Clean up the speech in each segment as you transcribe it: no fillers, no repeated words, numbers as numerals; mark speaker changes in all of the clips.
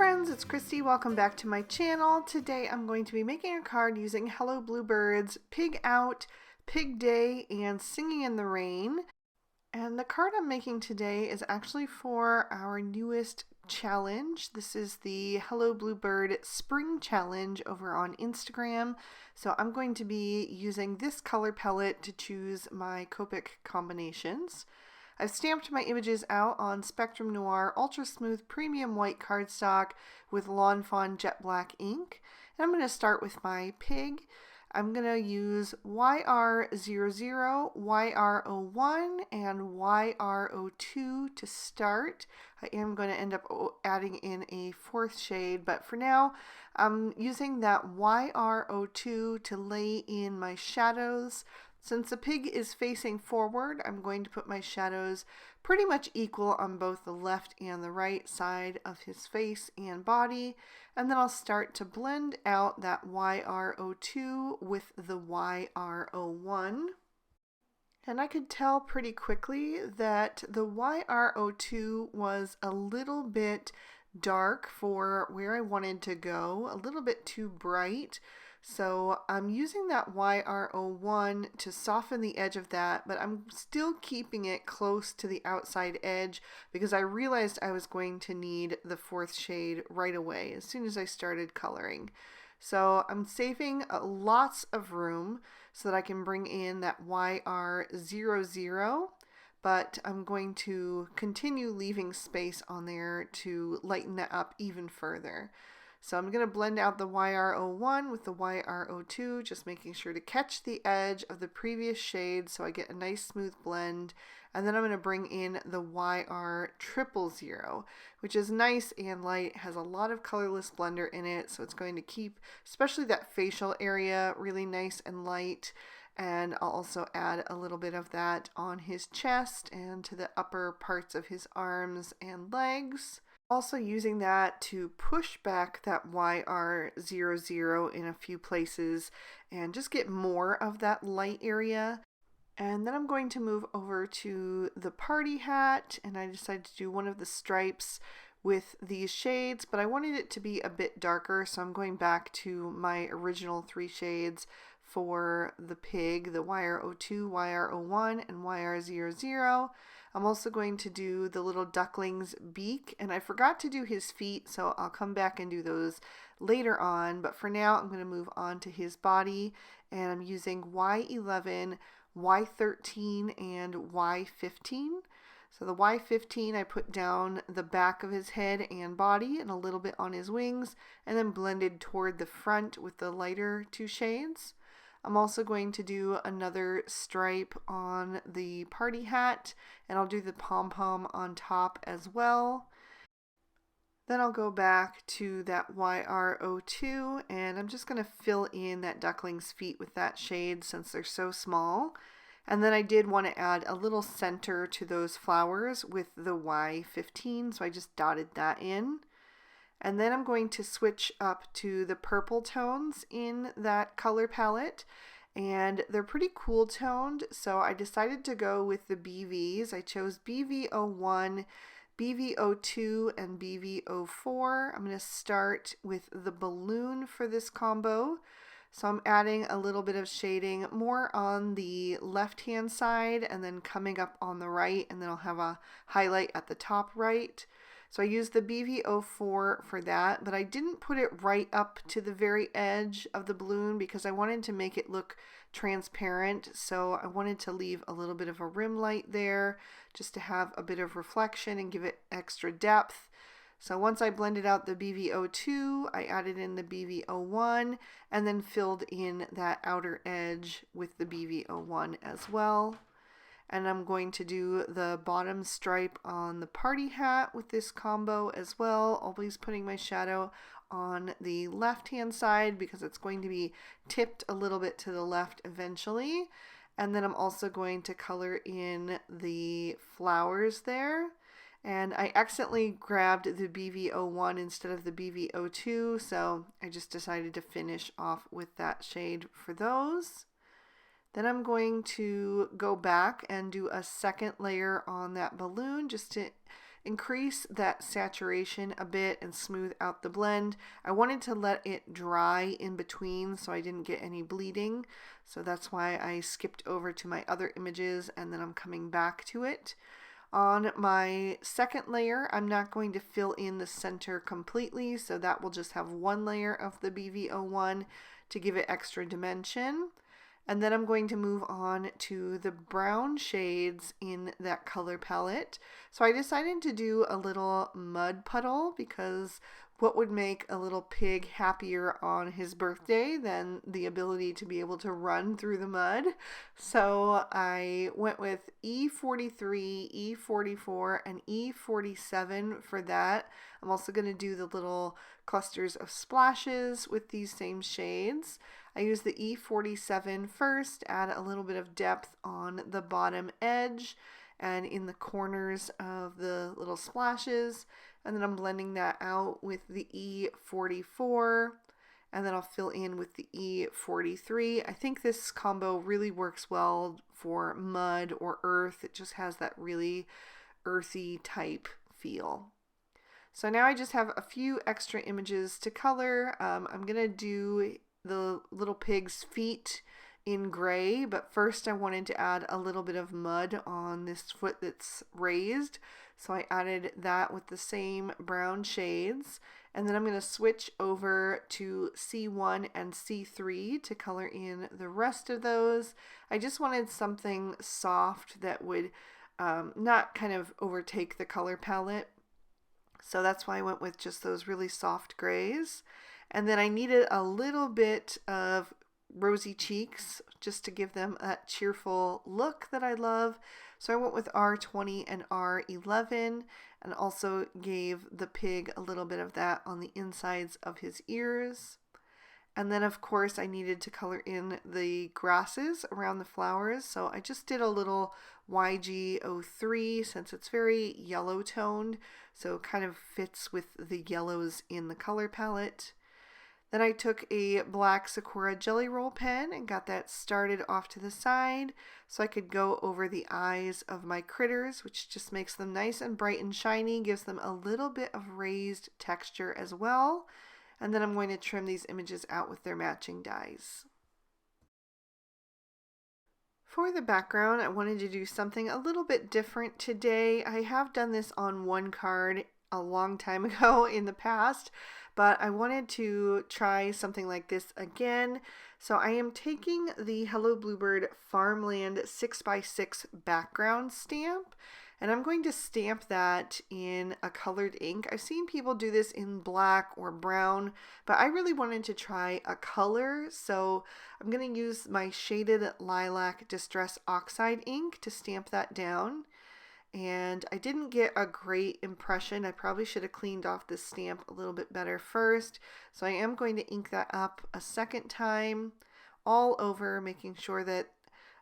Speaker 1: friends, it's Christy. Welcome back to my channel. Today I'm going to be making a card using Hello Bluebird's Pig Out, Pig Day, and Singing in the Rain. And the card I'm making today is actually for our newest challenge. This is the Hello Bluebird Spring Challenge over on Instagram. So I'm going to be using this color palette to choose my Copic combinations. I've stamped my images out on Spectrum Noir Ultra Smooth Premium White cardstock with Lawn Fawn Jet Black ink. And I'm going to start with my pig. I'm going to use YR00, YR01, and YR02 to start. I am going to end up adding in a fourth shade, but for now I'm using that YR02 to lay in my shadows. Since the pig is facing forward, I'm going to put my shadows pretty much equal on both the left and the right side of his face and body, and then I'll start to blend out that YR02 with the YR01. And I could tell pretty quickly that the YR02 was a little bit dark for where I wanted to go, a little bit too bright. So I'm using that YR01 to soften the edge of that, but I'm still keeping it close to the outside edge because I realized I was going to need the fourth shade right away as soon as I started coloring. So I'm saving lots of room so that I can bring in that YR00, but I'm going to continue leaving space on there to lighten that up even further. So I'm going to blend out the YR01 with the YR02, just making sure to catch the edge of the previous shade so I get a nice smooth blend. And then I'm going to bring in the YR000, which is nice and light, has a lot of colorless blender in it, so it's going to keep especially that facial area really nice and light. And I'll also add a little bit of that on his chest and to the upper parts of his arms and legs. Also using that to push back that YR00 in a few places and just get more of that light area. And then I'm going to move over to the party hat, and I decided to do one of the stripes with these shades, but I wanted it to be a bit darker, so I'm going back to my original three shades for the pig, the YR02, YR01, and YR00. I'm also going to do the little duckling's beak, and I forgot to do his feet, so I'll come back and do those later on, but for now I'm going to move on to his body, and I'm using Y11, Y13, and Y15. So the Y15 I put down the back of his head and body and a little bit on his wings, and then blended toward the front with the lighter two shades. I'm also going to do another stripe on the party hat, and I'll do the pom-pom on top as well. Then I'll go back to that YR02, and I'm just going to fill in that duckling's feet with that shade since they're so small. And then I did want to add a little center to those flowers with the Y15, so I just dotted that in. And then I'm going to switch up to the purple tones in that color palette, and they're pretty cool toned, so I decided to go with the BVs. I chose BV01, BV02, and BV04. I'm going to start with the balloon for this combo. So I'm adding a little bit of shading more on the left hand side and then coming up on the right, and then I'll have a highlight at the top right. So I used the BV04 for that, but I didn't put it right up to the very edge of the balloon because I wanted to make it look transparent. So I wanted to leave a little bit of a rim light there just to have a bit of reflection and give it extra depth. So once I blended out the BV02, I added in the BV01 and then filled in that outer edge with the BV01 as well. And I'm going to do the bottom stripe on the party hat with this combo as well, always putting my shadow on the left hand side because it's going to be tipped a little bit to the left eventually. And then I'm also going to color in the flowers there. And I accidentally grabbed the BV01 instead of the BV02, so I just decided to finish off with that shade for those. Then I'm going to go back and do a second layer on that balloon just to increase that saturation a bit and smooth out the blend. I wanted to let it dry in between so I didn't get any bleeding. So that's why I skipped over to my other images and then I'm coming back to it. On my second layer, I'm not going to fill in the center completely, so that will just have one layer of the BV01 to give it extra dimension. And then I'm going to move on to the brown shades in that color palette. So I decided to do a little mud puddle because what would make a little pig happier on his birthday than the ability to be able to run through the mud? So I went with E43, E44, and E47 for that. I'm also going to do the little clusters of splashes with these same shades. I use the E47 first, add a little bit of depth on the bottom edge and in the corners of the little splashes, and then I'm blending that out with the E44, and then I'll fill in with the E43. I think this combo really works well for mud or earth. It just has that really earthy type feel. So now I just have a few extra images to color. I'm gonna do the little pig's feet in gray, but first I wanted to add a little bit of mud on this foot that's raised, so I added that with the same brown shades, and then I'm going to switch over to C1 and C3 to color in the rest of those. I just wanted something soft that would not kind of overtake the color palette, so that's why I went with just those really soft grays. And then I needed a little bit of rosy cheeks just to give them that cheerful look that I love. So I went with R20 and R11 and also gave the pig a little bit of that on the insides of his ears. And then of course I needed to color in the grasses around the flowers. So I just did a little YG03 since it's very yellow toned. So it kind of fits with the yellows in the color palette. Then I took a black Sakura Jelly Roll pen and got that started off to the side so I could go over the eyes of my critters, which just makes them nice and bright and shiny, gives them a little bit of raised texture as well. And then I'm going to trim these images out with their matching dies. For the background, I wanted to do something a little bit different today. I have done this on one card a long time ago in the past, but I wanted to try something like this again. So I am taking the Hello Bluebird Farmland 6x6 background stamp, and I'm going to stamp that in a colored ink. I've seen people do this in black or brown, but I really wanted to try a color, so I'm going to use my shaded lilac Distress Oxide ink to stamp that down. And I didn't get a great impression. I probably should have cleaned off this stamp a little bit better first. So I am going to ink that up a second time all over, making sure that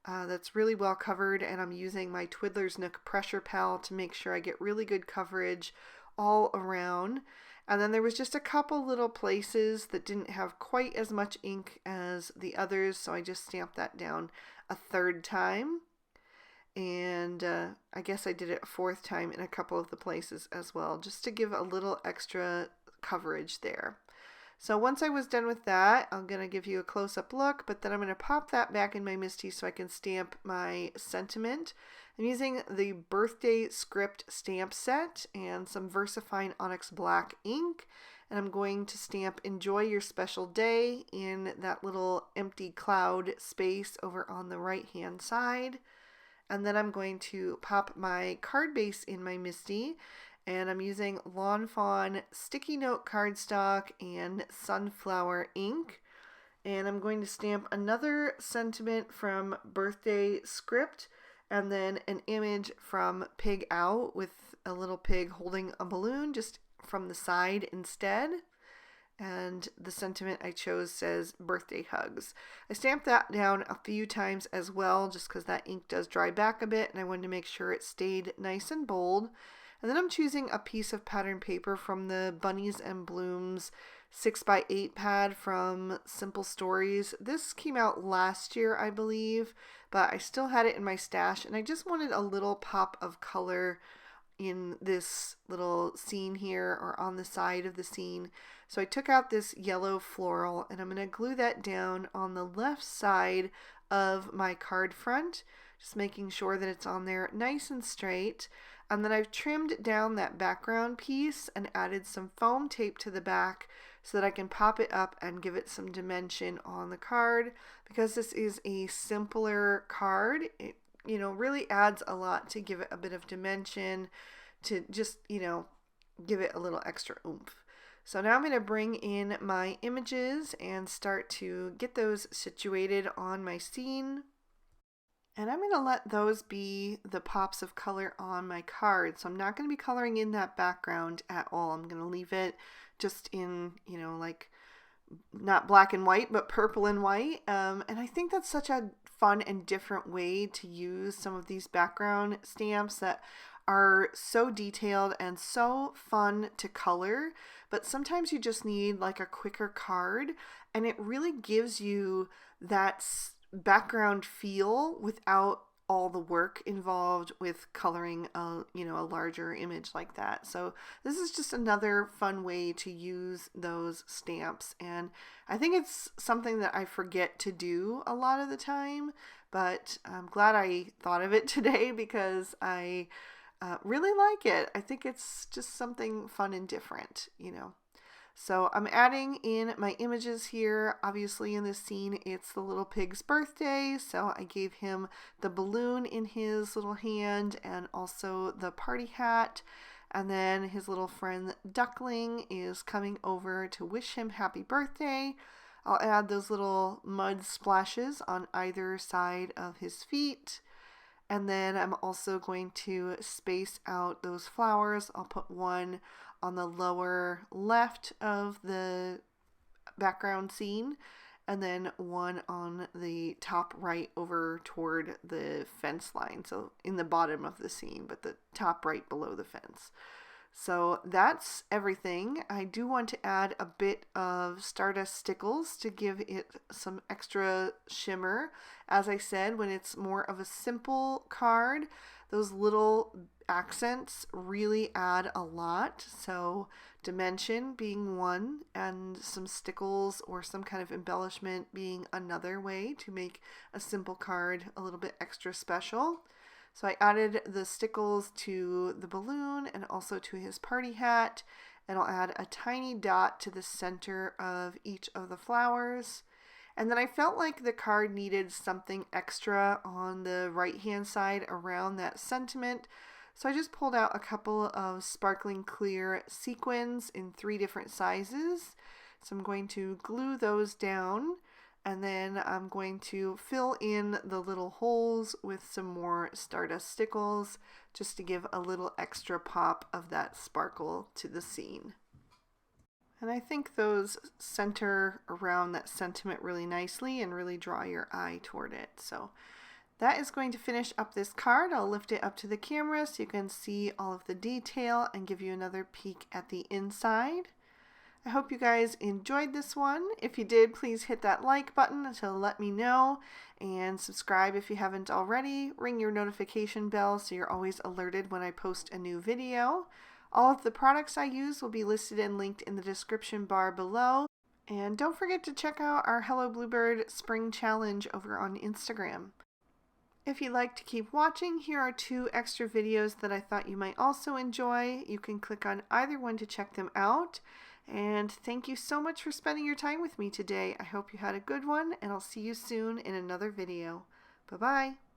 Speaker 1: that's really well covered, and I'm using my Twiddler's Nook pressure pal to make sure I get really good coverage all around. And then there was just a couple little places that didn't have quite as much ink as the others, so I just stamped that down a third time. And I guess I did it a fourth time in a couple of the places as well, just to give a little extra coverage there. So once I was done with that, I'm going to give you a close-up look, but then I'm going to pop that back in my MISTI so I can stamp my sentiment. I'm using the birthday script stamp set and some VersaFine Onyx Black ink, and I'm going to stamp Enjoy Your Special Day in that little empty cloud space over on the right-hand side. And then I'm going to pop my card base in my MISTI, and I'm using Lawn Fawn sticky note cardstock and sunflower ink. And I'm going to stamp another sentiment from Birthday Script, and then an image from Pig Out with a little pig holding a balloon just from the side instead. And the sentiment I chose says birthday hugs. I stamped that down a few times as well, just because that ink does dry back a bit, and I wanted to make sure it stayed nice and bold. And then I'm choosing a piece of pattern paper from the Bunnies and Blooms 6x8 pad from Simple Stories. This came out last year, I believe, but I still had it in my stash, and I just wanted a little pop of color in this little scene here or on the side of the scene. So I took out this yellow floral and I'm going to glue that down on the left side of my card front, just making sure that it's on there nice and straight. And then I've trimmed down that background piece and added some foam tape to the back so that I can pop it up and give it some dimension on the card. Because this is a simpler card, it really adds a lot to give it a bit of dimension, to just, give it a little extra oomph. So now I'm going to bring in my images and start to get those situated on my scene. And I'm going to let those be the pops of color on my card. So I'm not going to be coloring in that background at all. I'm going to leave it just in, like not black and white, but purple and white. And I think that's such a fun and different way to use some of these background stamps that are so detailed and so fun to color, but sometimes you just need like a quicker card, and it really gives you that background feel without all the work involved with coloring a larger image like that. So this is just another fun way to use those stamps, and I think it's something that I forget to do a lot of the time, but I'm glad I thought of it today because I really like it. I think it's just something fun and different, So I'm adding in my images here. Obviously in this scene, it's the little pig's birthday. So I gave him the balloon in his little hand and also the party hat. And then his little friend Duckling is coming over to wish him happy birthday. I'll add those little mud splashes on either side of his feet. And then I'm also going to space out those flowers. I'll put one on the lower left of the background scene, and then one on the top right over toward the fence line. So in the bottom of the scene, but the top right below the fence. So that's everything. I do want to add a bit of Stardust Stickles to give it some extra shimmer. As I said, when it's more of a simple card, those little accents really add a lot. So dimension being one, and some stickles or some kind of embellishment being another way to make a simple card a little bit extra special. So I added the stickles to the balloon and also to his party hat, and I'll add a tiny dot to the center of each of the flowers. And then I felt like the card needed something extra on the right hand side around that sentiment. So I just pulled out a couple of sparkling clear sequins in 3 different sizes. So I'm going to glue those down. And then I'm going to fill in the little holes with some more Stardust Stickles just to give a little extra pop of that sparkle to the scene. And I think those center around that sentiment really nicely and really draw your eye toward it. So that is going to finish up this card. I'll lift it up to the camera so you can see all of the detail and give you another peek at the inside. I hope you guys enjoyed this one. If you did, please hit that like button to let me know, and subscribe if you haven't already. Ring your notification bell so you're always alerted when I post a new video. All of the products I use will be listed and linked in the description bar below. And don't forget to check out our Hello Bluebird Spring Challenge over on Instagram. If you'd like to keep watching, here are 2 extra videos that I thought you might also enjoy. You can click on either one to check them out. And thank you so much for spending your time with me today. I hope you had a good one, and I'll see you soon in another video. Bye-bye.